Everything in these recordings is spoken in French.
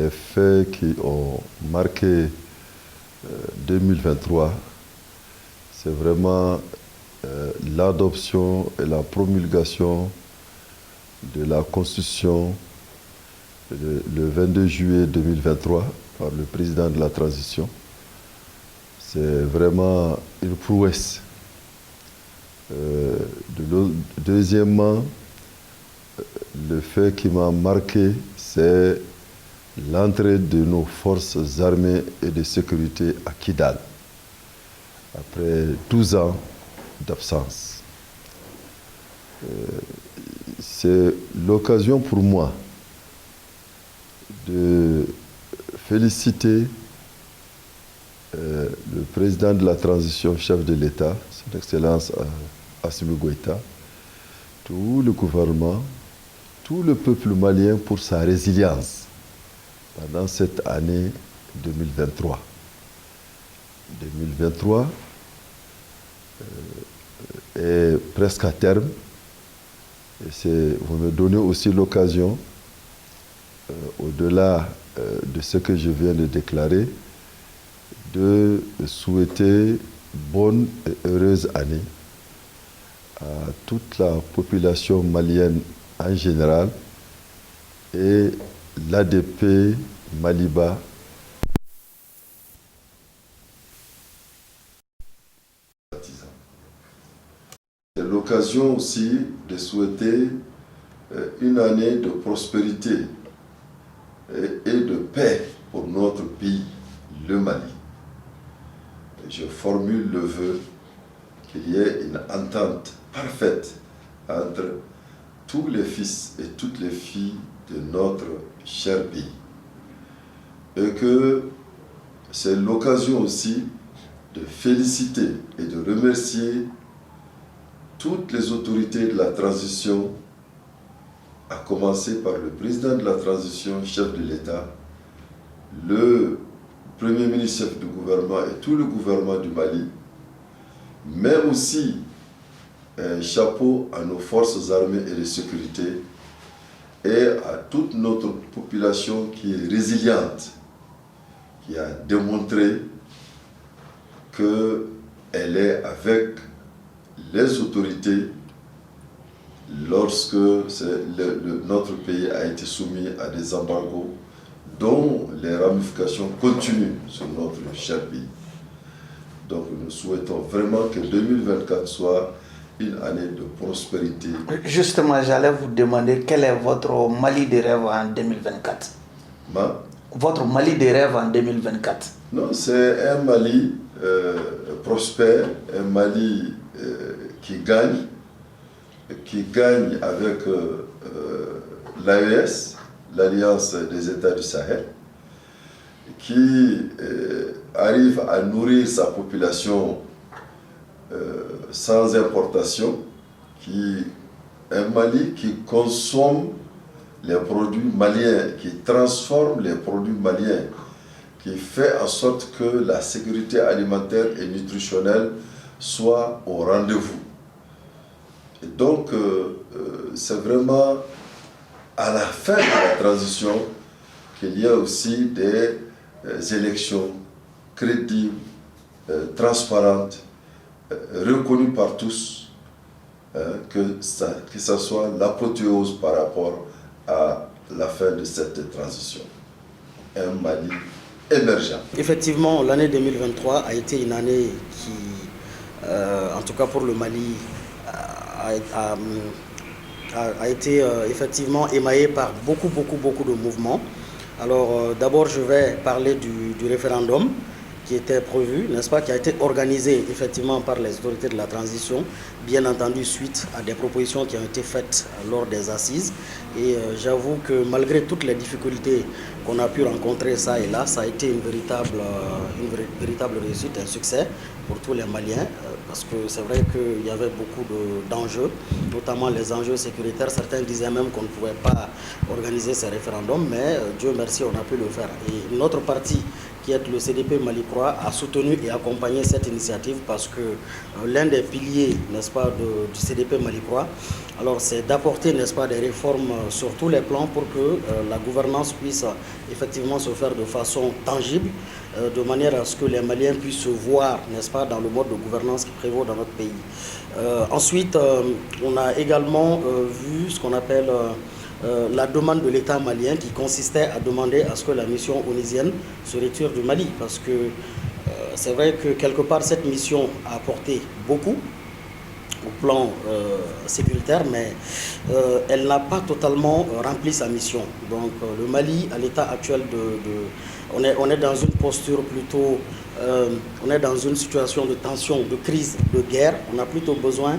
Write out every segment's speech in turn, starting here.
les faits qui ont marqué 2023, c'est vraiment l'adoption et la promulgation de la Constitution le 22 juillet 2023 par le président de la transition. C'est vraiment une prouesse. Deuxièmement, le fait qui m'a marqué, c'est l'entrée de nos forces armées et de sécurité à Kidal, après 12 ans d'absence. C'est l'occasion pour moi de féliciter le président de la transition, chef de l'État, son Excellence Assimi Goïta, tout le gouvernement, tout le peuple malien pour sa résilience pendant cette année 2023. 2023 est presque à terme. Et vous me donnez aussi l'occasion, au-delà de ce que je viens de déclarer, de souhaiter bonne et heureuse année à toute la population malienne en général et l'ADP Maliba. C'est l'occasion aussi de souhaiter une année de prospérité et de paix pour notre pays, le Mali. Je formule le vœu qu'il y ait une entente parfaite entre tous les fils et toutes les filles de notre cher pays. Et que c'est l'occasion aussi de féliciter et de remercier toutes les autorités de la transition, à commencer par le président de la transition, chef de l'État, le Premier ministre, chef du gouvernement et tout le gouvernement du Mali, mais aussi un chapeau à nos forces armées et de sécurité et à toute notre population qui est résiliente, qui a démontré qu'elle est avec les autorités lorsque notre pays a été soumis à des embargos dont les ramifications continuent sur notre cher pays. Donc nous souhaitons vraiment que 2024 soit une année de prospérité. Justement, j'allais vous demander quel est votre Mali de rêve en 2024. Votre Mali de rêve en 2024. Non, c'est un Mali prospère, un Mali qui gagne avec l'AES, l'Alliance des États du Sahel, qui arrive à nourrir sa population sans importation, un Mali qui consomme les produits maliens, qui transforme les produits maliens, qui fait en sorte que la sécurité alimentaire et nutritionnelle soit au rendez-vous. Et donc, c'est vraiment à la fin de la transition qu'il y a aussi des élections crédibles, transparentes, reconnues par tous, que ça soit l'apothéose par rapport à la fin de cette transition. Un Mali émergent. Effectivement, l'année 2023 a été une année qui, en tout cas pour le Mali, a été effectivement émaillée par beaucoup de mouvements. Alors d'abord je vais parler du référendum qui était prévu, n'est-ce pas, qui a été organisé effectivement par les autorités de la transition, bien entendu suite à des propositions qui ont été faites lors des assises. Et j'avoue que malgré toutes les difficultés qu'on a pu rencontrer ça et là, ça a été une véritable réussite, un succès pour tous les Maliens, parce que c'est vrai qu'il y avait beaucoup d'enjeux, notamment les enjeux sécuritaires. Certains disaient même qu'on ne pouvait pas organiser ces référendums, mais Dieu merci, on a pi le faire. Et une autre partie qui est le CDP Mali Croix, a soutenu et accompagné cette initiative parce que l'un des piliers, n'est-ce pas, du CDP Mali Croix, alors c'est d'apporter, n'est-ce pas, des réformes sur tous les plans pour que la gouvernance puisse effectivement se faire de façon tangible, de manière à ce que les Maliens puissent se voir, n'est-ce pas, dans le mode de gouvernance qui prévaut dans notre pays. Ensuite, on a également vu ce qu'on appelle la demande de l'État malien qui consistait à demander à ce que la mission onusienne se retire du Mali. Parce que c'est vrai que quelque part cette mission a apporté beaucoup au plan sécuritaire, mais elle n'a pas totalement rempli sa mission. Donc le Mali, à l'état actuel, on est dans une posture plutôt, on est dans une situation de tension, de crise, de guerre. On a plutôt besoin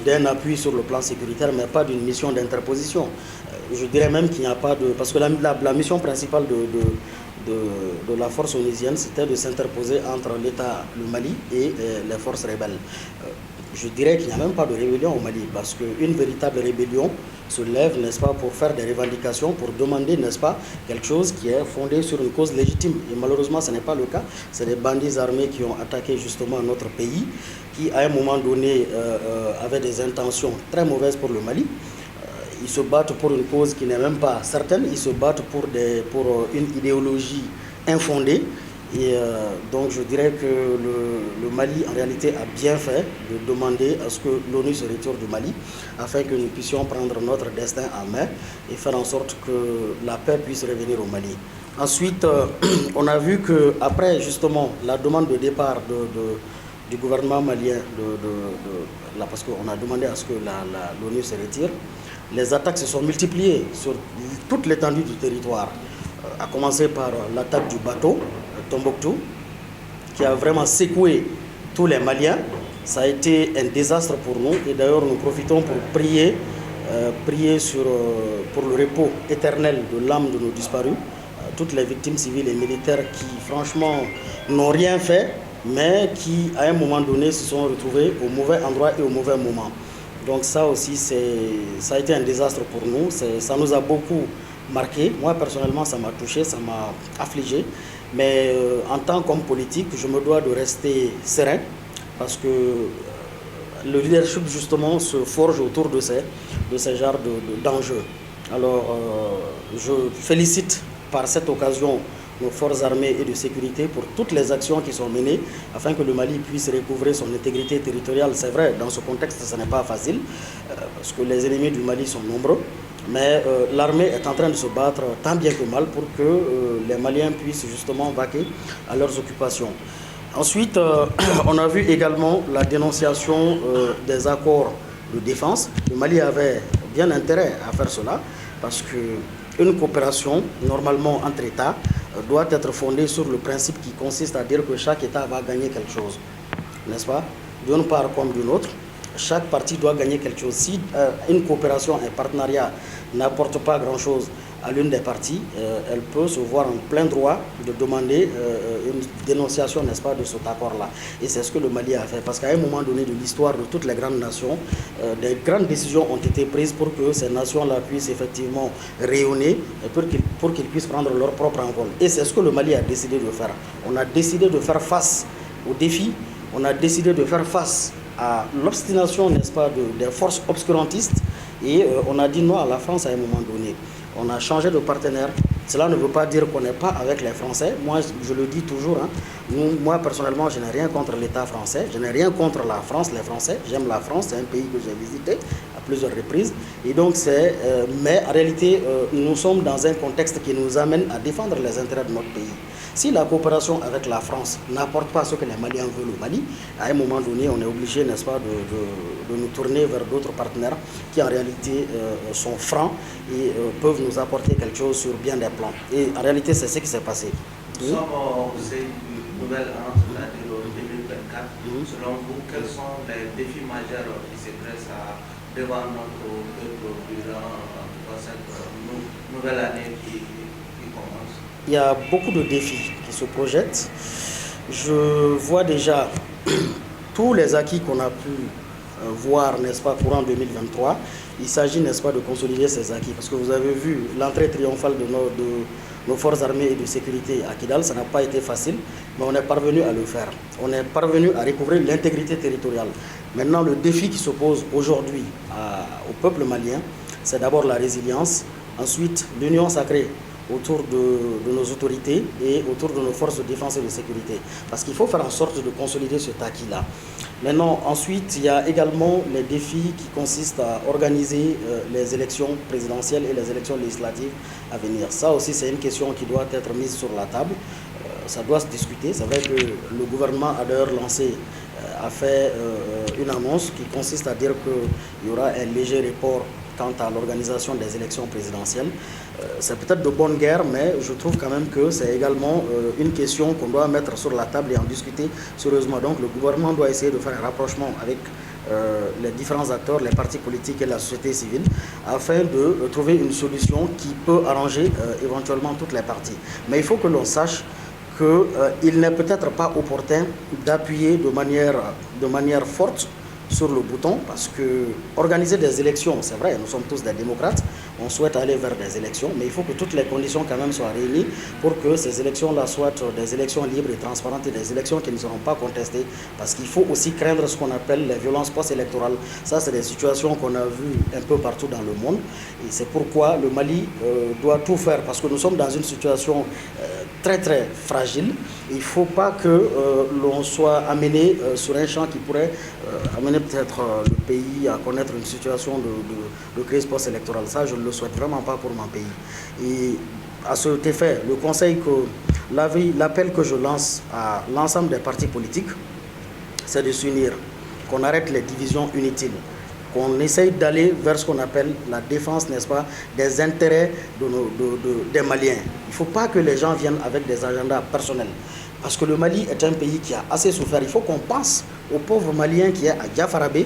d'un appui sur le plan sécuritaire, mais pas d'une mission d'interposition. Je dirais même qu'il n'y a pas de... Parce que la mission principale de la force onusienne, c'était de s'interposer entre l'État, le Mali, et les forces rebelles. Je dirais qu'il n'y a même pas de rébellion au Mali, parce qu'une véritable rébellion se lève, n'est-ce pas, pour faire des revendications, pour demander, n'est-ce pas, quelque chose qui est fondé sur une cause légitime. Et malheureusement, ce n'est pas le cas. C'est des bandits armés qui ont attaqué justement notre pays, qui à un moment donné avaient des intentions très mauvaises pour le Mali. Ils se battent pour une cause qui n'est même pas certaine, ils se battent pour une idéologie infondée. Et donc je dirais que le Mali en réalité a bien fait de demander à ce que l'ONU se retire du Mali afin que nous puissions prendre notre destin en main et faire en sorte que la paix puisse revenir au Mali. Ensuite, on a vu qu'après justement la demande de départ du gouvernement malien, parce qu'on a demandé à ce que l'ONU se retire, les attaques se sont multipliées sur toute l'étendue du territoire, à commencer par l'attaque du bateau Tombouctou, qui a vraiment secoué tous les Maliens. Ça a été un désastre pour nous et d'ailleurs nous profitons pour prier pour le repos éternel de l'âme de nos disparus, toutes les victimes civiles et militaires qui franchement n'ont rien fait, mais qui à un moment donné se sont retrouvés au mauvais endroit et au mauvais moment. Donc ça aussi, ça a été un désastre pour nous, ça nous a beaucoup marqué. Moi personnellement, ça m'a touché, ça m'a affligé. Mais en tant qu'homme politique, je me dois de rester serein parce que le leadership justement se forge autour de ces genres d'enjeux. Alors je félicite par cette occasion nos forces armées et de sécurité pour toutes les actions qui sont menées afin que le Mali puisse recouvrer son intégrité territoriale. C'est vrai, dans ce contexte, ce n'est pas facile parce que les ennemis du Mali sont nombreux. Mais l'armée est en train de se battre tant bien que mal pour que les Maliens puissent justement vaquer à leurs occupations. Ensuite, on a vu également la dénonciation des accords de défense. Le Mali avait bien intérêt à faire cela parce qu'une coopération, normalement entre États, doit être fondée sur le principe qui consiste à dire que chaque État va gagner quelque chose, n'est-ce pas, d'une part comme d'une autre. Chaque partie doit gagner quelque chose. Si une coopération, un partenariat n'apporte pas grand-chose à l'une des parties, elle peut se voir en plein droit de demander une dénonciation, n'est-ce pas, de cet accord-là. Et c'est ce que le Mali a fait. Parce qu'à un moment donné de l'histoire de toutes les grandes nations, des grandes décisions ont été prises pour que ces nations-là puissent effectivement rayonner et pour qu'ils puissent prendre leur propre envol. Et c'est ce que le Mali a décidé de faire. On a décidé de faire face aux défis, on a décidé de faire face à l'obstination, n'est-ce pas, des forces obscurantistes et on a dit non à la France à un moment donné. On a changé de partenaire. Cela ne veut pas dire qu'on n'est pas avec les Français. Moi, je le dis toujours, hein. Moi, personnellement, je n'ai rien contre l'État français. Je n'ai rien contre la France, les Français. J'aime la France, c'est un pays que j'ai visité à plusieurs reprises. Et donc, mais en réalité, nous sommes dans un contexte qui nous amène à défendre les intérêts de notre pays. Si la coopération avec la France n'apporte pas ce que les Maliens veulent au Mali, à un moment donné, on est obligé, n'est-ce pas, de nous tourner vers d'autres partenaires qui en réalité sont francs et peuvent nous apporter quelque chose sur bien des plans. Et en réalité, c'est ce qui s'est passé. Nous sommes au sein d'une nouvelle année, c'est-à-dire 2024. Selon vous, quels sont les défis majeurs qui se dressent devant notre peuple durant cette nouvelle année qui commence? Il y a beaucoup de défis qui se projettent. Je vois déjà tous les acquis qu'on a pu voir, n'est-ce pas, courant 2023. Il s'agit, n'est-ce pas, de consolider ces acquis. Parce que vous avez vu l'entrée triomphale nos forces armées et de sécurité à Kidal. Ça n'a pas été facile, mais on est parvenu à le faire. On est parvenu à recouvrir l'intégrité territoriale. Maintenant, le défi qui se pose aujourd'hui au peuple malien, c'est d'abord la résilience, ensuite l'union sacrée autour de nos autorités et autour de nos forces de défense et de sécurité. Parce qu'il faut faire en sorte de consolider ce acquis-là. Maintenant, ensuite, il y a également les défis qui consistent à organiser les élections présidentielles et les élections législatives à venir. Ça aussi, c'est une question qui doit être mise sur la table. Ça doit se discuter. C'est vrai que le gouvernement a d'ailleurs a fait une annonce qui consiste à dire qu'il y aura un léger report quant à l'organisation des élections présidentielles. C'est peut-être de bonne guerre, mais je trouve quand même que c'est également une question qu'on doit mettre sur la table et en discuter sérieusement. Donc le gouvernement doit essayer de faire un rapprochement avec les différents acteurs, les partis politiques et la société civile, afin de trouver une solution qui peut arranger éventuellement toutes les parties. Mais il faut que l'on sache qu'il n'est peut-être pas opportun d'appuyer de manière forte sur le bouton, parce que organiser des élections, c'est vrai, nous sommes tous des démocrates, on souhaite aller vers des élections, mais il faut que toutes les conditions quand même soient réunies pour que ces élections-là soient des élections libres et transparentes et des élections qui ne seront pas contestées, parce qu'il faut aussi craindre ce qu'on appelle les violences post-électorales. Ça, c'est des situations qu'on a vues un peu partout dans le monde, et c'est pourquoi le Mali doit tout faire, parce que nous sommes dans une situation très très fragile. Il ne faut pas que l'on soit amené sur un champ qui pourrait amener peut-être le pays à connaître une situation de crise post-électorale. Ça, je ne le souhaite vraiment pas pour mon pays. Et à cet effet, l'appel que je lance à l'ensemble des partis politiques, c'est de s'unir, qu'on arrête les divisions inutiles, qu'on essaye d'aller vers ce qu'on appelle la défense, n'est-ce pas, des intérêts des Maliens. Il ne faut pas que les gens viennent avec des agendas personnels. Parce que le Mali est un pays qui a assez souffert. Il faut qu'on pense aux pauvres Maliens qui est à Diafarabé,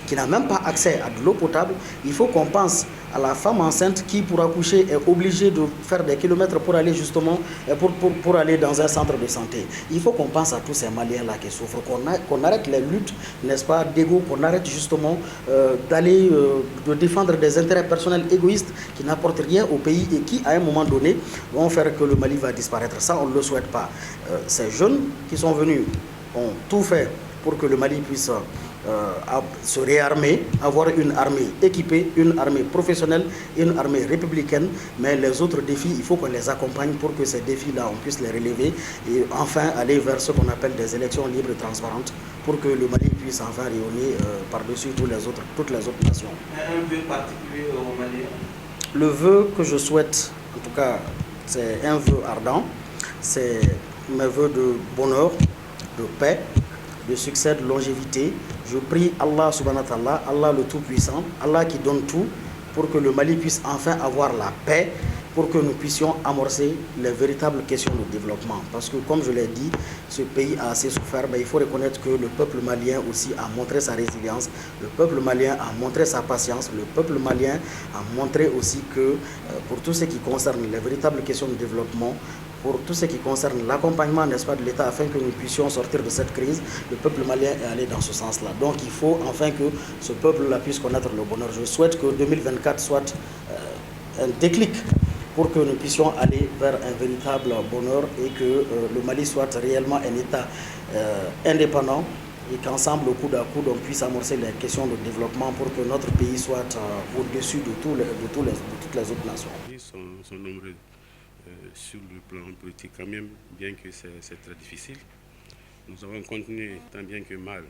qui n'a même pas accès à de l'eau potable. Il faut qu'on pense à la femme enceinte qui, pour accoucher, est obligée de faire des kilomètres pour aller justement pour aller dans un centre de santé. Il faut qu'on pense à tous ces Maliens-là qui souffrent, qu'on arrête les luttes, n'est-ce pas, d'ego, qu'on arrête justement de défendre des intérêts personnels égoïstes qui n'apportent rien au pays et qui, à un moment donné, vont faire que le Mali va disparaître. Ça, on ne le souhaite pas. Ces jeunes qui sont venus ont tout fait pour que le Mali puisse se réarmer, avoir une armée équipée, une armée professionnelle, une armée républicaine. Mais les autres défis, il faut qu'on les accompagne pour que ces défis-là, on puisse les relever et enfin aller vers ce qu'on appelle des élections libres et transparentes pour que le Mali puisse enfin rayonner par-dessus toutes les autres nations. Un vœu particulier au Mali? Le vœu que je souhaite, en tout cas, c'est un vœu ardent, c'est mes vœux de bonheur, de paix, de succès, de longévité. Je prie Allah subhanahu wa ta'ala, Allah le Tout-Puissant, Allah qui donne tout, pour que le Mali puisse enfin avoir la paix, pour que nous puissions amorcer les véritables questions de développement. Parce que, comme je l'ai dit, ce pays a assez souffert, mais il faut reconnaître que le peuple malien aussi a montré sa résilience, le peuple malien a montré sa patience, le peuple malien a montré aussi que, pour tout ce qui concerne les véritables questions de développement, pour tout ce qui concerne l'accompagnement, n'est-ce pas, de l'État afin que nous puissions sortir de cette crise, le peuple malien est allé dans ce sens-là. Donc il faut enfin que ce peuple-là puisse connaître le bonheur. Je souhaite que 2024 soit un déclic pour que nous puissions aller vers un véritable bonheur et que le Mali soit réellement un État indépendant et qu'ensemble, au coude à coude, on puisse amorcer les questions de développement pour que notre pays soit au-dessus de toutes les autres nations. Ils sont nombreux. Sur le plan politique quand même, bien que c'est très difficile. Nous avons continué tant bien que mal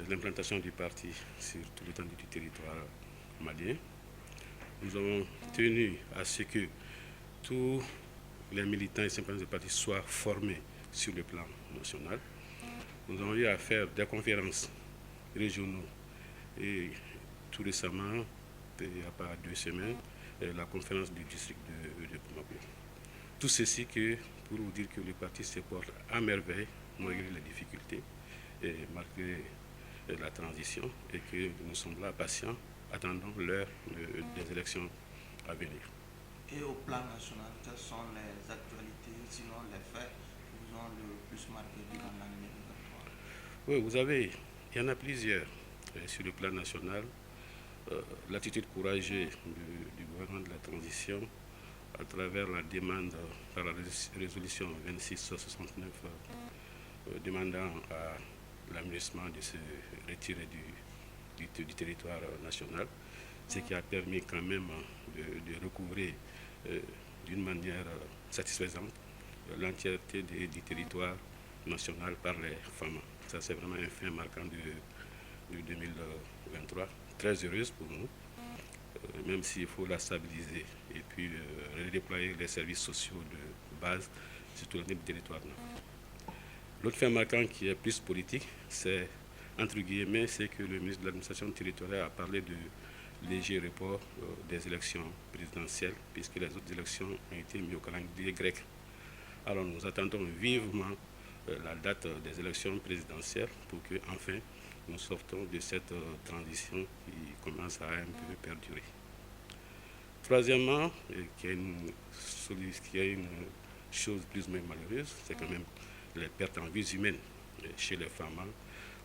l'implantation du parti sur tout l'étendue du territoire malien. Nous avons tenu à ce que tous les militants et sympathisants du parti soient formés sur le plan national. Nous avons eu à faire des conférences régionales et tout récemment, il n'y a pas 2 semaines, la conférence du district de Bamako. Tout ceci pour vous dire que le parti se porte à merveille malgré les difficultés et malgré la transition et que nous sommes là patients, attendant l'heure des élections à venir. Et au plan national, quelles sont les actualités, sinon les faits qui vous ont le plus marqué durant l'année 2023? Oui, il y en a plusieurs sur le plan national. L'attitude courageuse du gouvernement de la transition à travers la demande par la résolution 2669 demandant à l'aménagement de se retirer du territoire national, ce qui a permis quand même de recouvrer d'une manière satisfaisante l'entièreté du territoire national par les femmes. Ça, c'est vraiment un fait marquant de 2023. Très heureuse pour nous, même s'il faut la stabiliser et puis redéployer les services sociaux de base sur tout le territoire. L'autre fait marquant qui est plus politique, c'est, entre guillemets, c'est que le ministre de l'administration territoriale a parlé de léger report des élections présidentielles, puisque les autres élections ont été mises au calendrier grec. Alors nous attendons vivement la date des élections présidentielles pour que, enfin, nous sortons de cette transition qui commence à un peu perdurer. Troisièmement, qui est une chose plus ou moins malheureuse, c'est quand même les pertes en vies humaines chez les femmes,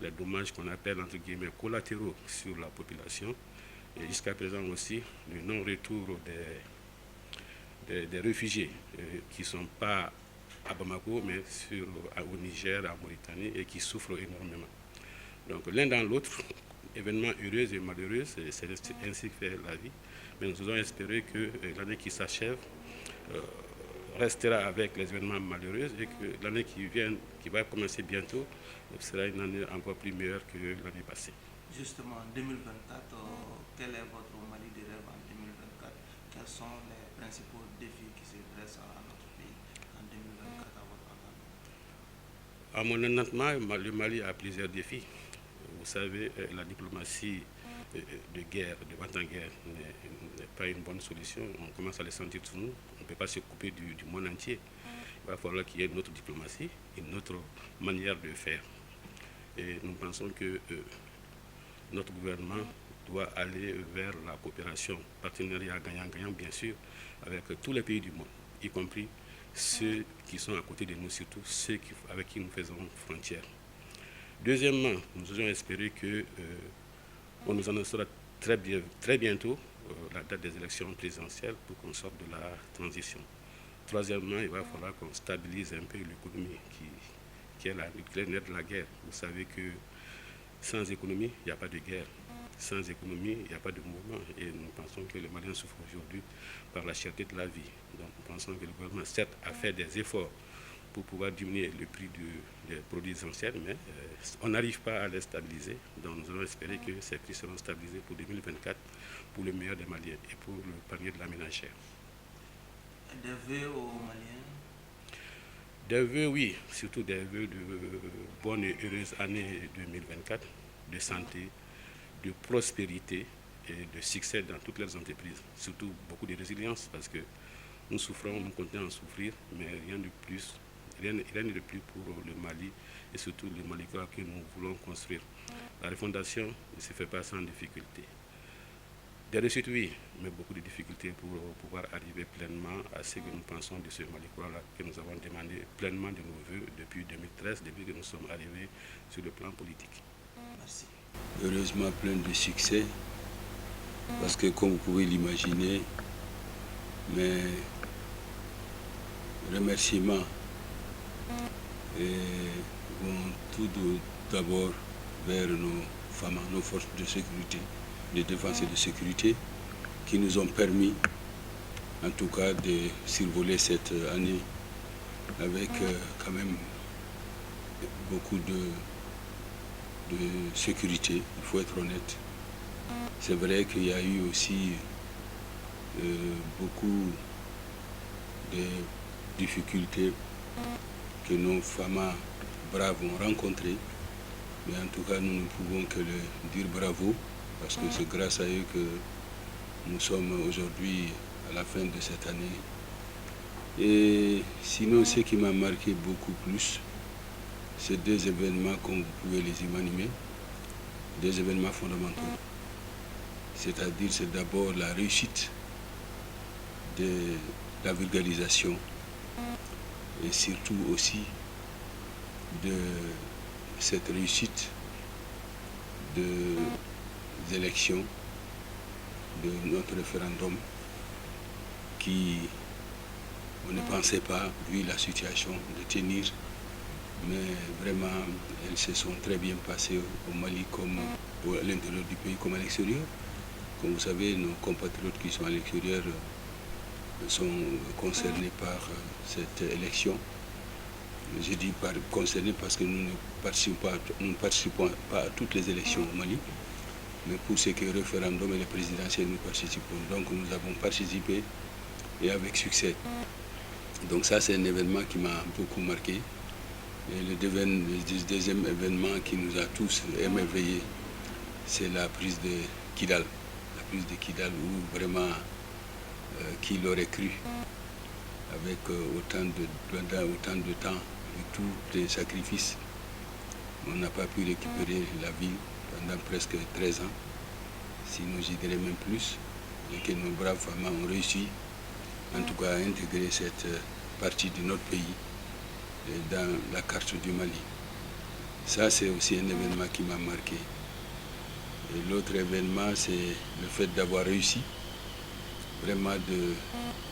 les dommages qu'on appelle entre guillemets collatéraux sur la population, et jusqu'à présent aussi le non-retour des réfugiés qui ne sont pas à Bamako, mais au Niger, en Mauritanie, et qui souffrent énormément. Donc l'un dans l'autre, événements heureux et malheureux, c'est ainsi que fait la vie. Mais nous allons espérer que l'année qui s'achève restera avec les événements malheureux et que l'année qui vient, qui va commencer bientôt, sera une année encore plus meilleure que l'année passée. Justement, en 2024, quel est votre Mali de rêve en 2024? Quels sont les principaux défis qui se dressent à notre pays en 2024 à votre entendement? À mon entendement, le Mali a plusieurs défis. Vous savez, la diplomatie de guerre, de vente en guerre, n'est pas une bonne solution. On commence à le sentir sur nous. On ne peut pas se couper du monde entier. Il va falloir qu'il y ait une autre diplomatie, une autre manière de faire. Et nous pensons que notre gouvernement doit aller vers la coopération, partenariat gagnant-gagnant, bien sûr, avec tous les pays du monde, y compris ceux qui sont à côté de nous, surtout ceux avec qui nous faisons frontière. Deuxièmement, nous allons espérer qu'on nous annoncera très bientôt la date des élections présidentielles pour qu'on sorte de la transition. Troisièmement, il va falloir qu'on stabilise un peu l'économie qui est le nerf de la guerre. Vous savez que sans économie, il n'y a pas de guerre. Sans économie, il n'y a pas de mouvement. Et nous pensons que les Maliens souffrent aujourd'hui par la cherté de la vie. Donc nous pensons que le gouvernement, certes, a fait des efforts pour pouvoir diminuer le prix des produits essentiels, mais on n'arrive pas à les stabiliser. Donc nous allons espérer que ces prix seront stabilisés pour 2024, pour le meilleur des Maliens et pour le panier de la ménagère. Des vœux aux Maliens? Des vœux, oui, surtout des vœux de bonne et heureuse année 2024, de santé, de prospérité et de succès dans toutes les entreprises. Surtout beaucoup de résilience, parce que nous souffrons, nous continuons à souffrir, mais rien de plus pour le Mali et surtout le Mali que nous voulons construire. La refondation ne se fait pas sans difficulté. Des réussites, oui, mais beaucoup de difficultés pour pouvoir arriver pleinement à ce que nous pensons de ce Mali que nous avons demandé pleinement de nos voeux depuis 2013, depuis que nous sommes arrivés sur le plan politique. Merci. Heureusement plein de succès, parce que comme vous pouvez l'imaginer, mes remerciements vont tout d'abord vers nos femmes, nos forces de sécurité, de défense et de sécurité, qui nous ont permis, en tout cas, de survoler cette année avec quand même beaucoup de sécurité, il faut être honnête. C'est vrai qu'il y a eu aussi beaucoup de difficultés que nos femmes braves ont rencontrées, mais en tout cas nous ne pouvons que le dire bravo, parce que c'est grâce à eux que nous sommes aujourd'hui à la fin de cette année. Et sinon, ce qui m'a marqué beaucoup plus, c'est deux événements, comme vous pouvez les imaginer, des événements fondamentaux. C'est-à-dire, c'est d'abord la réussite de la vulgarisation et surtout aussi de cette réussite des élections, de notre référendum qui On ne pensait pas, vu la situation, de tenir. Mais vraiment, elles se sont très bien passées au Mali comme à l'intérieur du pays comme à l'extérieur. Comme vous savez, nos compatriotes qui sont à l'extérieur sont concernés par cette élection. Je dis concernés parce que nous ne participons pas à toutes les élections au Mali. Mais pour ce qui est référendum et les présidentielles, nous participons. Donc nous avons participé et avec succès. Donc ça, c'est un événement qui m'a beaucoup marqué. Et le deuxième événement qui nous a tous émerveillés, c'est la prise de Kidal. La prise de Kidal où vraiment, qui l'aurait cru, avec autant de temps, avec tous les sacrifices, on n'a pas pu récupérer la ville pendant presque 13 ans, sinon j'y dirais même plus, et que nos braves femmes ont réussi, en tout cas, à intégrer cette partie de notre pays dans la carte du Mali. Ça, c'est aussi un événement qui m'a marqué. Et l'autre événement, c'est le fait d'avoir réussi, vraiment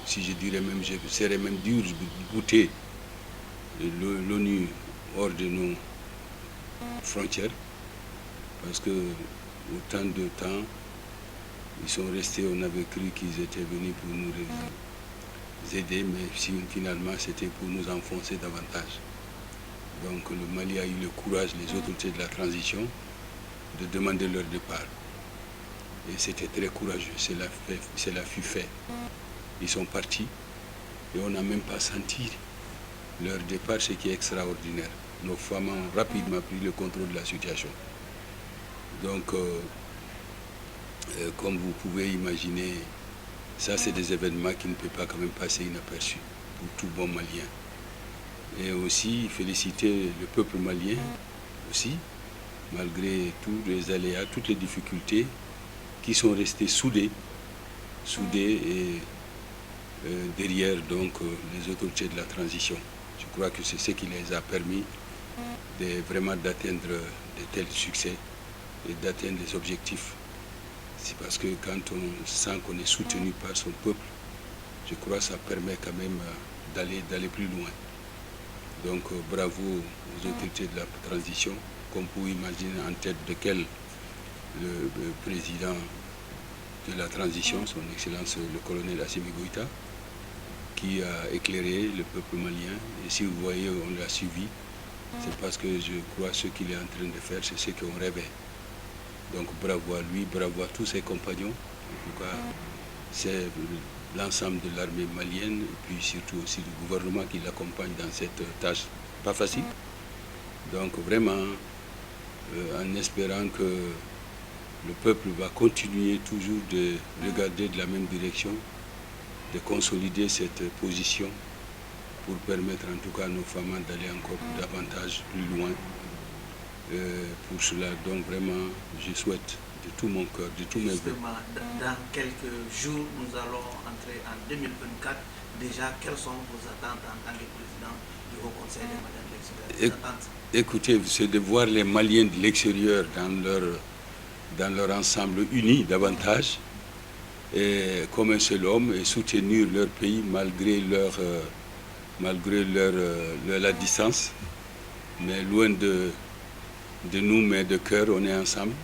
si je dirais même, je serais même dur de bouter l'ONU hors de nos frontières, parce que autant de temps, ils sont restés, on avait cru qu'ils étaient venus pour nous aider, mais finalement c'était pour nous enfoncer davantage. Donc le Mali a eu le courage, les autorités de la transition, de demander leur départ. Et c'était très courageux, cela fut fait. Ils sont partis et on n'a même pas senti leur départ, ce qui est extraordinaire. Nos femmes ont rapidement pris le contrôle de la situation. Donc, comme vous pouvez imaginer, ça c'est des événements qui ne peuvent pas quand même passer inaperçus pour tout bon Malien. Et aussi féliciter le peuple malien aussi, malgré tous les aléas, toutes les difficultés, qui sont restés soudés et derrière donc les autorités de la transition. Je crois que c'est ce qui les a permis vraiment d'atteindre de tels succès et d'atteindre les objectifs. C'est parce que quand on sent qu'on est soutenu par son peuple, je crois que ça permet quand même d'aller plus loin. Donc bravo aux autorités de la transition, comme vous imaginez en tête de quel le président de la transition, son Excellence le colonel Assimi Goïta, qui a éclairé le peuple malien. Et si vous voyez, on l'a suivi, c'est parce que je crois que ce qu'il est en train de faire, c'est ce qu'on rêvait. Donc bravo à lui, bravo à tous ses compagnons. En tout cas, c'est l'ensemble de l'armée malienne et puis surtout aussi du gouvernement qui l'accompagne dans cette tâche pas facile. Donc vraiment, en espérant que le peuple va continuer toujours de regarder de la même direction, de consolider cette position pour permettre en tout cas à nos femmes d'aller encore davantage plus loin. Pour cela, donc vraiment, je souhaite de tout mon cœur, de tous mes voeux. Dans quelques jours, nous allons entrer en 2024. Déjà, quelles sont vos attentes en tant que président du Haut Conseil des Maliens de l'extérieur? Écoutez, c'est de voir les Maliens de l'extérieur dans leur ensemble unis davantage, et comme un seul homme, et soutenir leur pays malgré la distance, mais loin de nous, mais de cœur, on est ensemble.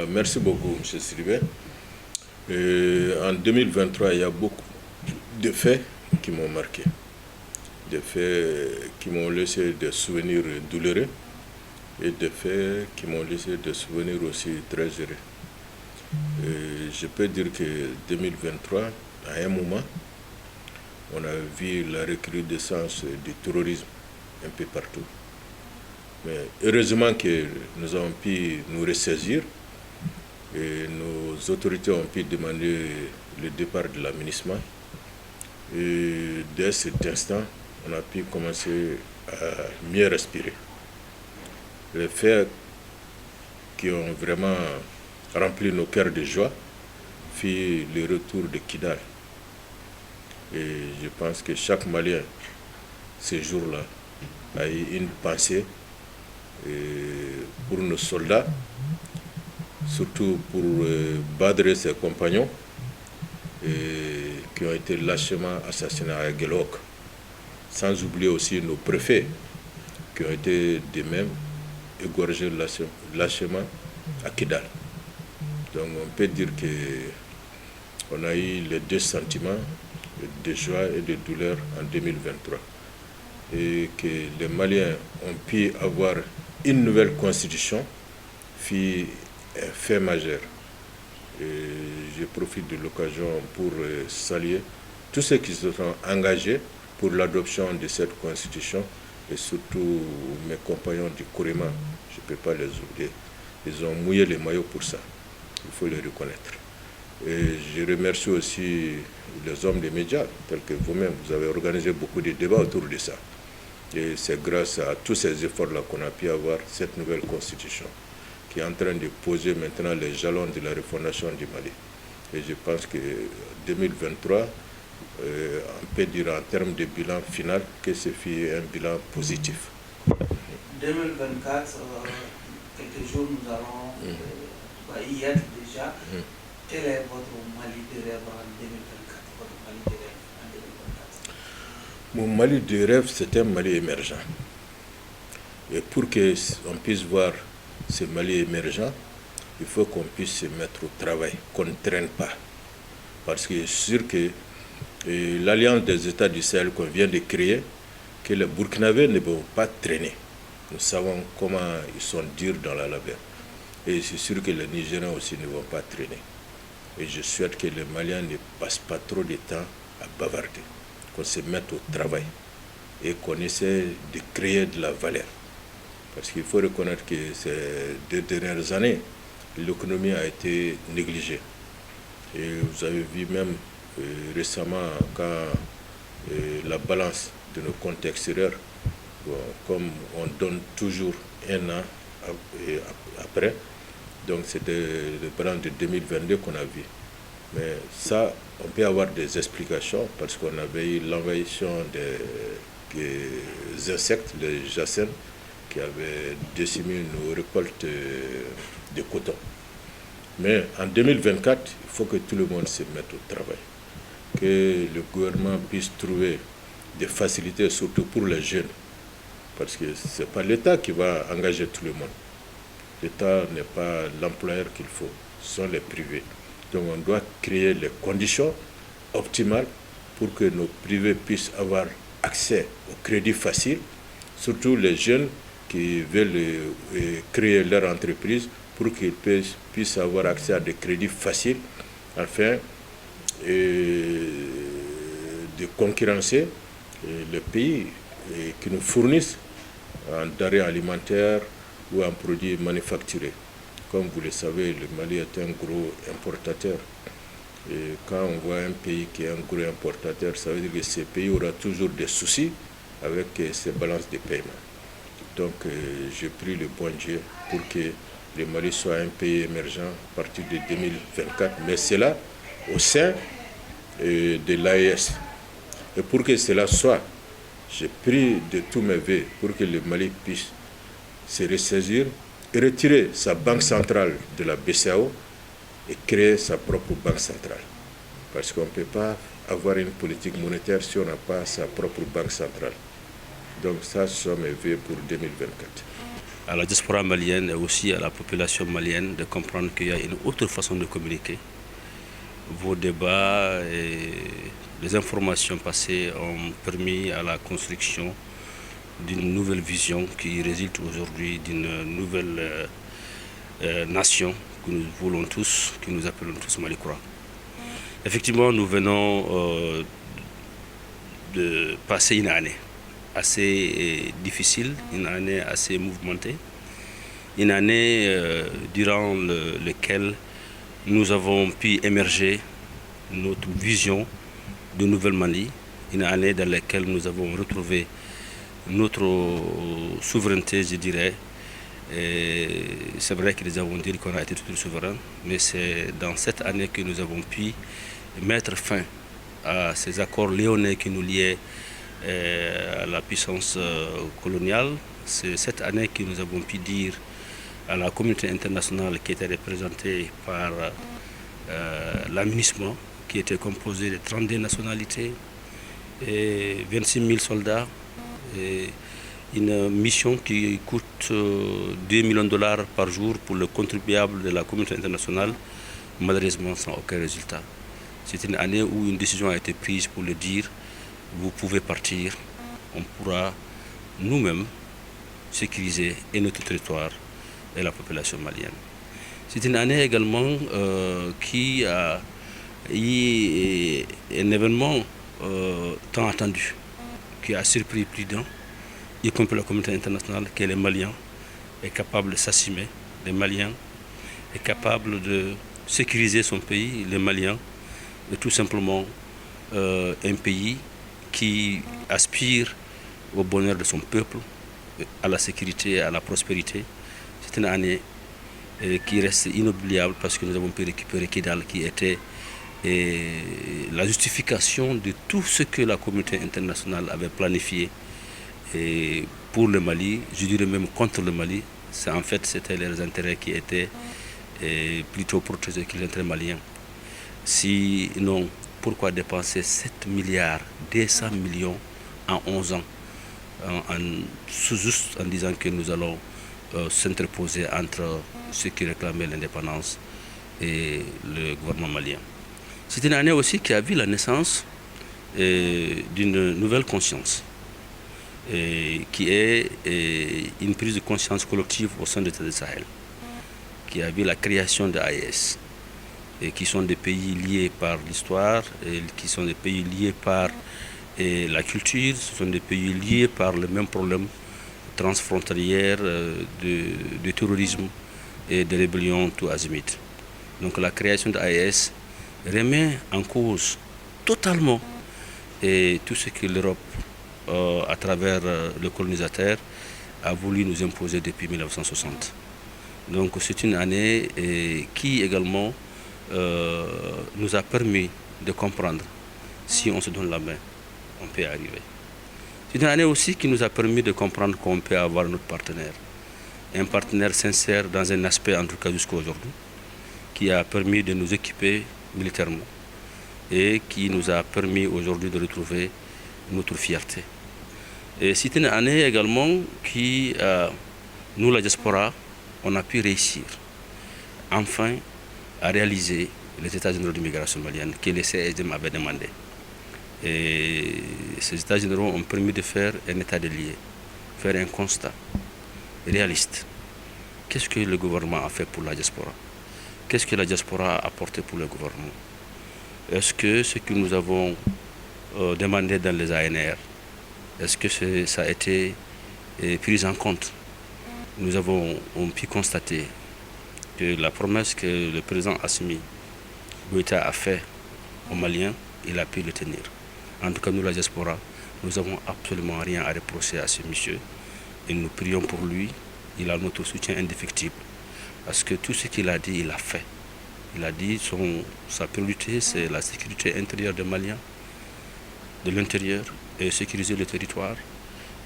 Merci beaucoup, M. Sylvain. En 2023, il y a beaucoup de faits qui m'ont marqué, des faits qui m'ont laissé des souvenirs douloureux et des faits qui m'ont laissé des souvenirs aussi très heureux. Je peux dire que 2023, à un moment, on a vu la recrudescence du terrorisme un peu partout. Mais heureusement que nous avons pu nous ressaisir et nos autorités ont pu demander le départ de la MINUSMA. Et dès cet instant, on a pu commencer à mieux respirer. Les faits qui ont vraiment rempli nos cœurs de joie fut le retour de Kidal. Et je pense que chaque Malien, ce jour-là, a eu une pensée pour nos soldats, surtout pour Badr et ses compagnons, qui ont été lâchement assassinés à Guelok. Sans oublier aussi nos préfets qui ont été de même égorgés lâchement à Kidal. Donc on peut dire qu'on a eu les deux sentiments de joie et de douleur en 2023. Et que les Maliens ont pu avoir une nouvelle constitution fut un fait majeur. Et je profite de l'occasion pour saluer tous ceux qui se sont engagés pour l'adoption de cette constitution et surtout mes compagnons du Kourima, je ne peux pas les oublier. Ils ont mouillé les maillots pour ça, il faut le reconnaître. Et je remercie aussi les hommes des médias, tels que vous-même, vous avez organisé beaucoup de débats autour de ça. Et c'est grâce à tous ces efforts-là qu'on a pu avoir cette nouvelle constitution qui est en train de poser maintenant les jalons de la refondation du Mali. Et je pense que 2023, on peut dire en termes de bilan final que ce fut un bilan positif. 2024, quelques jours nous allons y être déjà. Quel est votre Mali de rêve en 2024, votre Mali de rêve en 2024? Mon Mali de rêve, c'est un Mali émergent. Et pour qu'on puisse voir ce Mali émergent, il faut qu'on puisse se mettre au travail, qu'on ne traîne pas. Parce que je suis sûr que l'Alliance des États du Sahel qu'on vient de créer, que les Burkinabés ne vont pas traîner. Nous savons comment ils sont durs dans la labeur. Et c'est sûr que les Nigériens aussi ne vont pas traîner. Et je souhaite que les Maliens ne passent pas trop de temps à bavarder, qu'on se mette au travail et qu'on essaie de créer de la valeur. Parce qu'il faut reconnaître que ces 2 dernières années, l'économie a été négligée. Et vous avez vu même récemment quand la balance de nos comptes extérieurs, comme on donne toujours un an après, donc c'était le balance de 2022 qu'on a vu. Mais ça, on peut avoir des explications parce qu'on avait eu l'envahissement des insectes, les jacènes, qui avaient décimé nos récoltes de coton. Mais en 2024, il faut que tout le monde se mette au travail, que le gouvernement puisse trouver des facilités, surtout pour les jeunes, parce que ce n'est pas l'État qui va engager tout le monde. L'État n'est pas l'employeur qu'il faut, ce sont les privés. Donc on doit créer les conditions optimales pour que nos privés puissent avoir accès au crédit facile, surtout les jeunes qui veulent créer leur entreprise pour qu'ils puissent avoir accès à des crédits faciles afin de concurrencer les pays qui nous fournissent en denrées alimentaires ou en produits manufacturés. Comme vous le savez, le Mali est un gros importateur. Et quand on voit un pays qui est un gros importateur, ça veut dire que ce pays aura toujours des soucis avec ses balances de paiement. Donc je prie le bon Dieu pour que le Mali soit un pays émergent à partir de 2024. Mais c'est là, au sein de l'AES. Et pour que cela soit, je prie de tous mes vœux pour que le Mali puisse se ressaisir et retirer sa banque centrale de la BCEAO et créer sa propre banque centrale. Parce qu'on ne peut pas avoir une politique monétaire si on n'a pas sa propre banque centrale. Donc ça, ce sont mes vœux pour 2024. À la diaspora malienne et aussi à la population malienne de comprendre qu'il y a une autre façon de communiquer. Vos débats et les informations passées ont permis à la construction d'une nouvelle vision qui résulte aujourd'hui d'une nouvelle nation que nous voulons tous, que nous appelons tous Malikura. Effectivement, nous venons de passer une année assez difficile, une année assez mouvementée, une année durant laquelle nous avons pu émerger notre vision de Nouvelle Mali, une année dans laquelle nous avons retrouvé notre souveraineté, je dirais. C'est vrai que nous avons dit qu'on a été toujours souverain, mais c'est dans cette année que nous avons pu mettre fin à ces accords léonais qui nous liaient à la puissance coloniale. C'est cette année que nous avons pu dire à la communauté internationale qui était représentée par la MINUSMA qui était composé de 32 nationalités, et 26 000 soldats, et une mission qui coûte 2 millions de dollars par jour pour le contribuable de la communauté internationale, malheureusement sans aucun résultat. C'est une année où une décision a été prise pour le dire, vous pouvez partir, on pourra nous-mêmes sécuriser et notre territoire et la population malienne. C'est une année également qui a eu un événement tant attendu, qui a surpris plus d'un, y compris la communauté internationale, que les Maliens est capable de s'assumer, les Maliens est capable de sécuriser son pays, les Maliens est tout simplement un pays qui aspire au bonheur de son peuple, à la sécurité, à la prospérité. C'est une année qui reste inoubliable parce que nous avons pu récupérer Kidal, qui était la justification de tout ce que la communauté internationale avait planifié pour le Mali, je dirais même contre le Mali. En fait, c'était leurs intérêts qui étaient plutôt protégés que les intérêts maliens. Sinon, pourquoi dépenser 7 milliards 200 millions en 11 ans juste en disant que nous allons s'interposer entre ceux qui réclamaient l'indépendance et le gouvernement malien. C'est une année aussi qui a vu la naissance d'une nouvelle conscience, qui est une prise de conscience collective au sein de l'État du Sahel, qui a vu la création de l'AES, et qui sont des pays liés par l'histoire, qui sont des pays liés par la culture, ce sont des pays liés par le même problème transfrontalier de terrorisme et de rébellion tout azimut. Donc la création de l'AES remet en cause totalement tout ce que l'Europe, à travers le colonisateur, a voulu nous imposer depuis 1960. Donc c'est une année qui également nous a permis de comprendre, si on se donne la main, on peut y arriver. C'est une année aussi qui nous a permis de comprendre qu'on peut avoir notre partenaire. Un partenaire sincère dans un aspect, en tout cas jusqu'à aujourd'hui, qui a permis de nous équiper militairement et qui nous a permis aujourd'hui de retrouver notre fierté. Et c'est une année également qui, nous la diaspora, on a pu réussir enfin à réaliser les états généraux de migration malienne que les CSDM avaient demandé. Et ces états généraux ont permis de faire un état des lieux, faire un constat réaliste. Qu'est-ce que le gouvernement a fait pour la diaspora? Qu'est-ce que la diaspora a apporté pour le gouvernement? Est-ce que ce que nous avons demandé dans les ANR, est-ce que ça a été pris en compte? Nous avons pu constater que la promesse que le président Assimi Goïta a fait aux Maliens, il a pu le tenir. En tout cas, nous, la diaspora, nous n'avons absolument rien à reprocher à ce monsieur. Et nous prions pour lui. Il a notre soutien indéfectible. Parce que tout ce qu'il a dit, il a fait. Il a dit sa priorité, c'est la sécurité intérieure des Maliens, de l'intérieur, et sécuriser le territoire.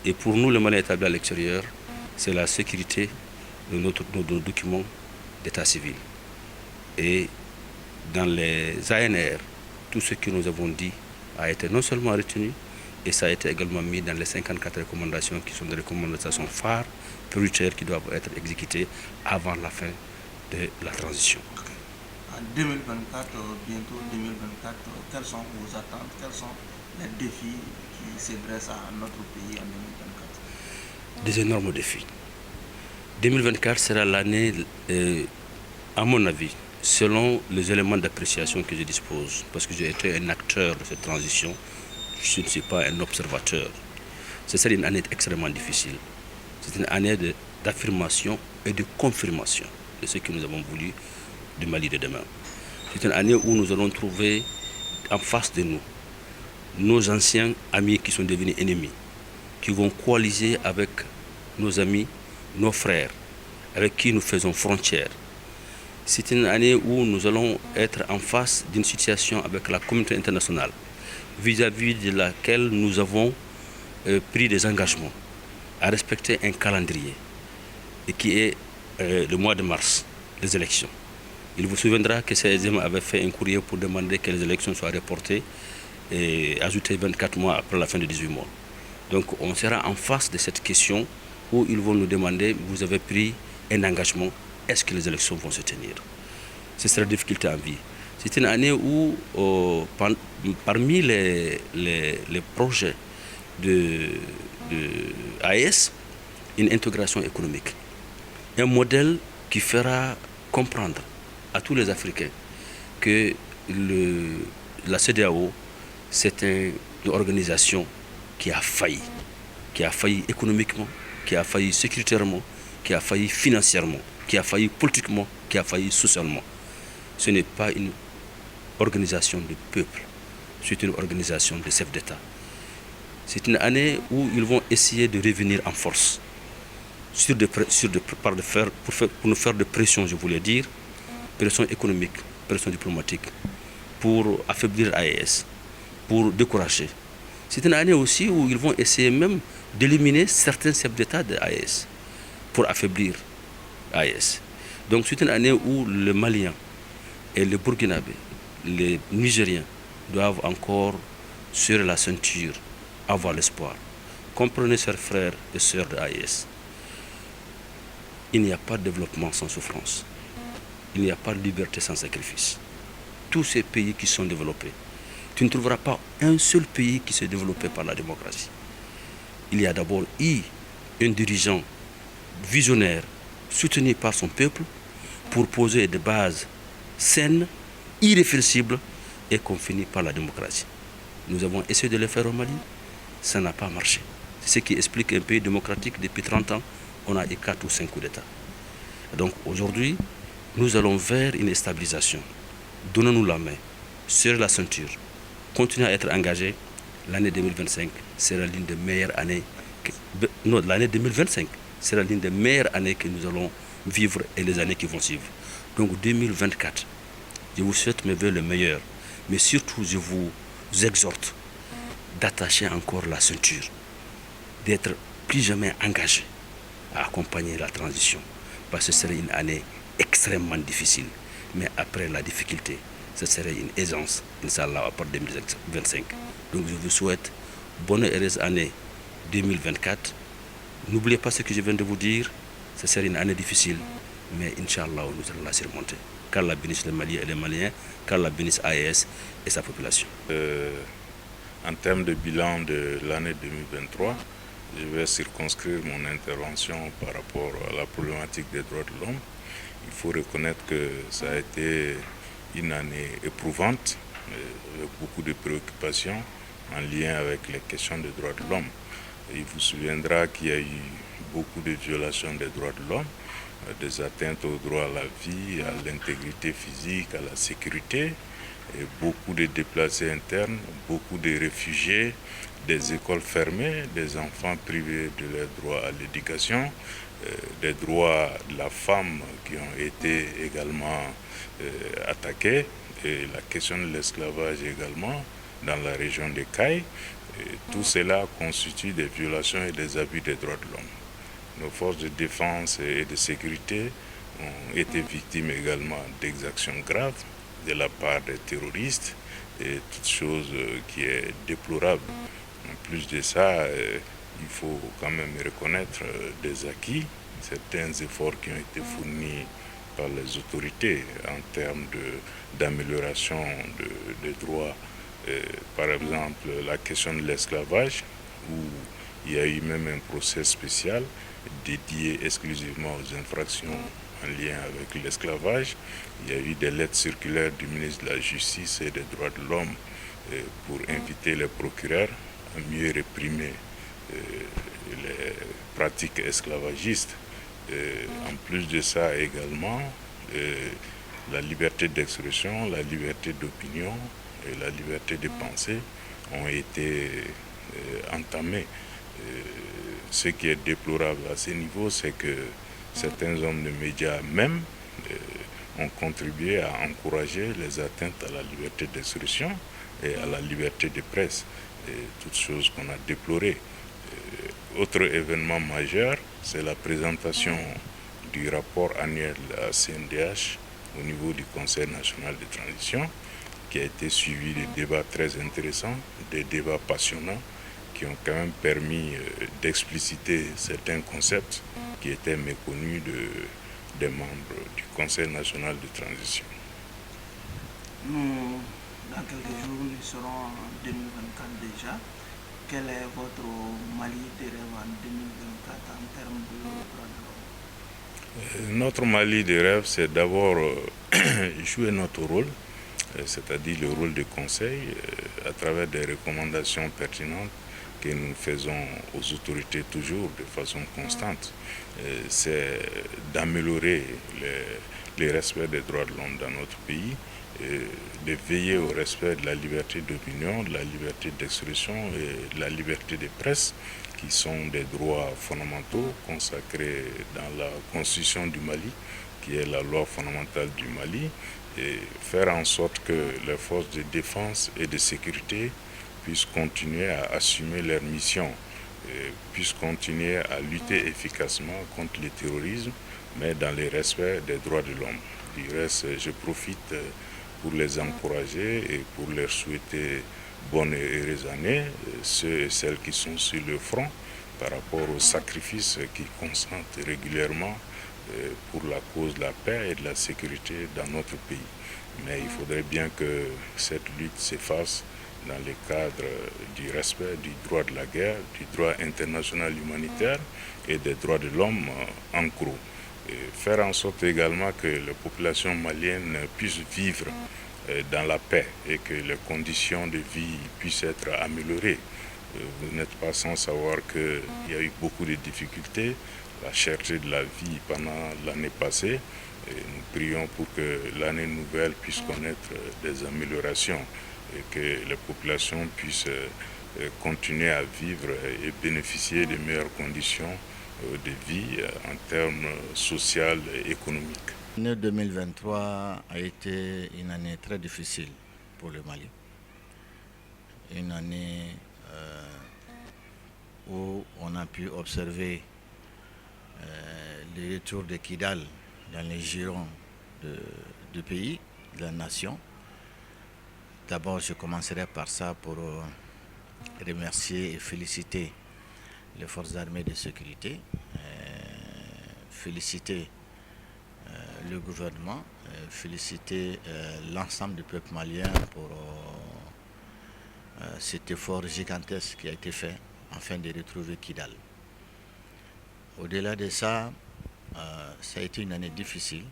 Et pour nous, les Maliens établis à l'extérieur, c'est la sécurité de nos documents d'état civil. Et dans les ANR, tout ce que nous avons dit a été non seulement retenu, et ça a été également mis dans les 54 recommandations qui sont des recommandations phares, prioritaires, qui doivent être exécutées avant la fin de la transition. En 2024, bientôt 2024, quelles sont vos attentes, quels sont les défis qui s'adressent à notre pays en 2024? Des énormes défis. 2024 sera l'année, à mon avis, selon les éléments d'appréciation que je dispose, parce que j'ai été un acteur de cette transition, je ne suis pas un observateur. Ce sera une année extrêmement difficile. C'est une année d'affirmation et de confirmation de ce que nous avons voulu du Mali de demain. C'est une année où nous allons trouver en face de nous nos anciens amis qui sont devenus ennemis, qui vont coaliser avec nos amis, nos frères, avec qui nous faisons frontière. C'est une année où nous allons être en face d'une situation avec la communauté internationale, vis-à-vis de laquelle nous avons pris des engagements à respecter un calendrier, et qui est le mois de mars, les élections. Il vous souviendra que CSM avait fait un courrier pour demander que les élections soient reportées et ajoutées 24 mois après la fin de 18 mois. Donc on sera en face de cette question où ils vont nous demander, vous avez pris un engagement, est-ce que les élections vont se tenir? Ce sera la difficulté en vie. C'est une année où, parmi les projets de AES, une intégration économique, un modèle qui fera comprendre à tous les Africains que la CEDEAO, c'est une organisation qui a failli économiquement, qui a failli sécuritairement, qui a failli financièrement, qui a failli politiquement, qui a failli socialement. Ce n'est pas une organisation de peuple, c'est une organisation de chefs d'État. C'est une année où ils vont essayer de revenir en force pour nous faire de pression, je voulais dire, pression économique, pression diplomatique, pour affaiblir AES, pour décourager. C'est une année aussi où ils vont essayer même d'éliminer certains chefs d'État de AES pour affaiblir AES. Donc c'est une année où les Maliens et les Burkinabés, les Nigériens doivent encore serrer la ceinture, avoir l'espoir. Comprenez, chers frères et sœurs de AES, il n'y a pas de développement sans souffrance. Il n'y a pas de liberté sans sacrifice. Tous ces pays qui sont développés, tu ne trouveras pas un seul pays qui s'est développé par la démocratie. Il y a d'abord eu un dirigeant visionnaire soutenu par son peuple pour poser des bases saines, irréflexibles et qu'on finit par la démocratie. Nous avons essayé de le faire au Mali, ça n'a pas marché. C'est ce qui explique un pays démocratique depuis 30 ans, on a eu 4 ou 5 coups d'État. Donc aujourd'hui, nous allons vers une stabilisation. Donnons-nous la main, serrez la ceinture, continuez à être engagés. L'année 2025 sera l'une des meilleures années. L'année 2025 sera l'une des meilleures années que nous allons vivre et les années qui vont suivre. Donc 2024, je vous souhaite mes vœux les meilleurs, mais surtout je vous exhorte d'attacher encore la ceinture, d'être plus jamais engagé à accompagner la transition, parce que ce serait une année extrêmement difficile, mais après la difficulté, ce serait une aisance, Inch'Allah, à partir de 2025. Donc je vous souhaite bonne et heureuse année 2024. N'oubliez pas ce que je viens de vous dire, ce serait une année difficile, mais Inch'Allah, nous allons la surmonter. Qu'Allah bénisse les Maliens et les Maliens, qu'Allah bénisse AES et sa population. En termes de bilan de l'année 2023, je vais circonscrire mon intervention par rapport à la problématique des droits de l'homme. Il faut reconnaître que ça a été une année éprouvante, avec beaucoup de préoccupations en lien avec les questions des droits de l'homme. Il vous souviendra qu'il y a eu beaucoup de violations des droits de l'homme, des atteintes au droit à la vie, à l'intégrité physique, à la sécurité, et beaucoup de déplacés internes, beaucoup de réfugiés, des écoles fermées, des enfants privés de leurs droits à l'éducation, des droits de la femme qui ont été également attaqués, et la question de l'esclavage également dans la région de Caille. Tout cela constitue des violations et des abus des droits de l'homme. Nos forces de défense et de sécurité ont été victimes également d'exactions graves de la part des terroristes, et toute chose qui est déplorable. En plus de ça, il faut quand même reconnaître des acquis, certains efforts qui ont été fournis par les autorités en termes d'amélioration des droits. Par exemple, la question de l'esclavage, où il y a eu même un procès spécial dédié exclusivement aux infractions en lien avec l'esclavage. Il y a eu des lettres circulaires du ministre de la Justice et des Droits de l'Homme pour inviter les procureurs à mieux réprimer les pratiques esclavagistes. En plus de ça également, la liberté d'expression, la liberté d'opinion et la liberté de penser ont été entamées. Ce qui est déplorable à ce niveau, c'est que certains hommes de médias même ont contribué à encourager les atteintes à la liberté d'expression et à la liberté de presse, et toutes choses qu'on a déplorées. Autre événement majeur, c'est la présentation du rapport annuel de la CNDH au niveau du Conseil national de transition, qui a été suivi de débats très intéressants, des débats passionnants, qui ont quand même permis d'expliciter certains concepts qui étaient méconnus des membres du Conseil national de transition. Dans quelques jours, nous serons en 2024 déjà. Quel est votre Mali de rêve en 2024 en termes de droits de l'homme? Notre Mali de rêve, c'est d'abord jouer notre rôle, c'est-à-dire le rôle de conseil, à travers des recommandations pertinentes que nous faisons aux autorités toujours de façon constante. C'est d'améliorer le respect des droits de l'homme dans notre pays, de veiller au respect de la liberté d'opinion, de la liberté d'expression et de la liberté de presse, qui sont des droits fondamentaux consacrés dans la Constitution du Mali, qui est la loi fondamentale du Mali, et faire en sorte que les forces de défense et de sécurité puissent continuer à assumer leur mission, puissent continuer à lutter efficacement contre le terrorisme, mais dans le respect des droits de l'homme. Du reste, je profite pour les encourager et pour leur souhaiter bonnes et heureuses années, ceux et celles qui sont sur le front, par rapport aux sacrifices qu'ils consentent régulièrement pour la cause de la paix et de la sécurité dans notre pays. Mais il faudrait bien que cette lutte s'efface dans le cadre du respect du droit de la guerre, du droit international humanitaire et des droits de l'homme en gros. Et faire en sorte également que les populations maliennes puissent vivre dans la paix et que les conditions de vie puissent être améliorées. Vous n'êtes pas sans savoir qu'il y a eu beaucoup de difficultés, la cherté de la vie pendant l'année passée. Et nous prions pour que l'année nouvelle puisse connaître des améliorations et que les populations puissent continuer à vivre et bénéficier de meilleures conditions de vie en termes sociaux et économiques. L'année 2023 a été une année très difficile pour le Mali. Une année où on a pu observer le retour de Kidal dans les girons du pays, de la nation. D'abord, je commencerai par ça pour remercier et féliciter les forces armées de sécurité, féliciter le gouvernement, féliciter l'ensemble du peuple malien pour cet effort gigantesque qui a été fait afin de retrouver Kidal. Au-delà de ça, ça a été une année difficile.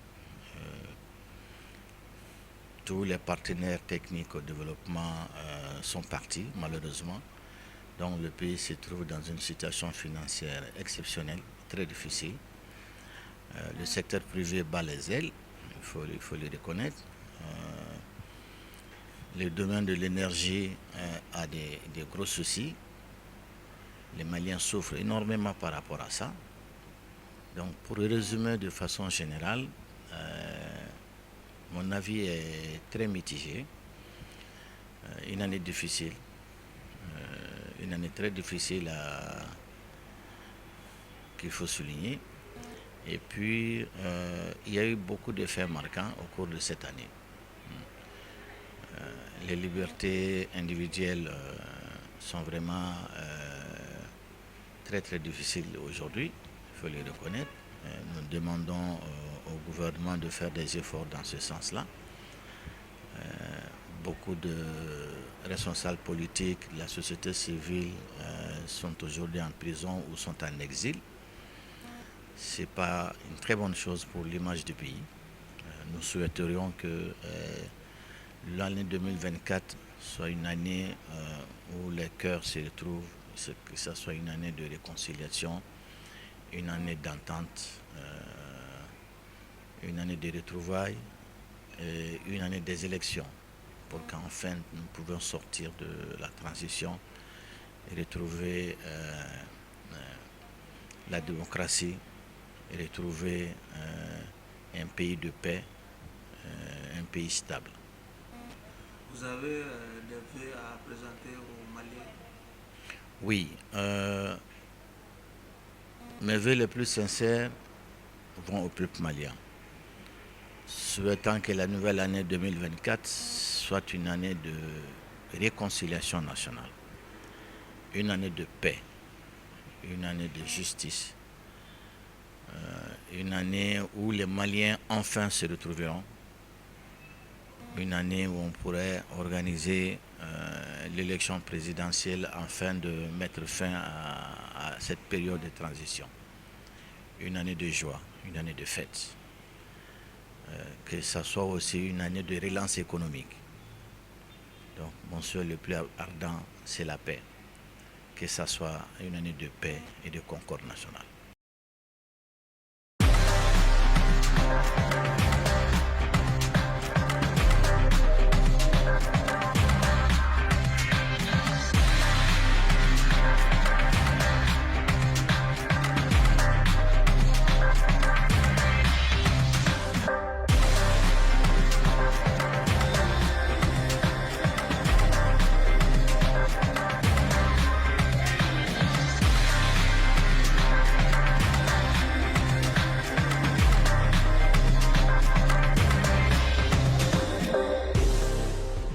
Tous les partenaires techniques au développement sont partis, malheureusement. Donc le pays se trouve dans une situation financière exceptionnelle, très difficile. Le secteur privé bat les ailes, il faut le reconnaître. Le domaine de l'énergie a des gros soucis. Les Maliens souffrent énormément par rapport à ça. Donc pour résumer de façon générale, mon avis est très mitigé. Une année difficile, une année très difficile qu'il faut souligner. Et puis, il y a eu beaucoup de faits marquants au cours de cette année. Les libertés individuelles sont vraiment très très difficiles aujourd'hui, il faut le reconnaître. Nous demandons au gouvernement de faire des efforts dans ce sens-là. Beaucoup de responsables politiques de la société civile sont aujourd'hui en prison ou sont en exil. Ce n'est pas une très bonne chose pour l'image du pays. Nous souhaiterions que l'année 2024 soit une année où les cœurs se retrouvent, que ce soit une année de réconciliation, une année d'entente, une année de retrouvailles, et une année des élections, pour qu'enfin nous puissions sortir de la transition et retrouver la démocratie, et retrouver un pays de paix, un pays stable. Vous avez des vœux à présenter aux Maliens? Oui. Mes vœux les plus sincères vont au peuple malien. souhaitant que la nouvelle année 2024 soit une année de réconciliation nationale, une année de paix, une année de justice, une année où les Maliens enfin se retrouveront, une année où on pourrait organiser l'élection présidentielle afin de mettre fin à cette période de transition. Une année de joie, une année de fête. Que ça soit aussi une année de relance économique. Donc mon souhait le plus ardent, c'est la paix. Que ça soit une année de paix et de concorde nationale.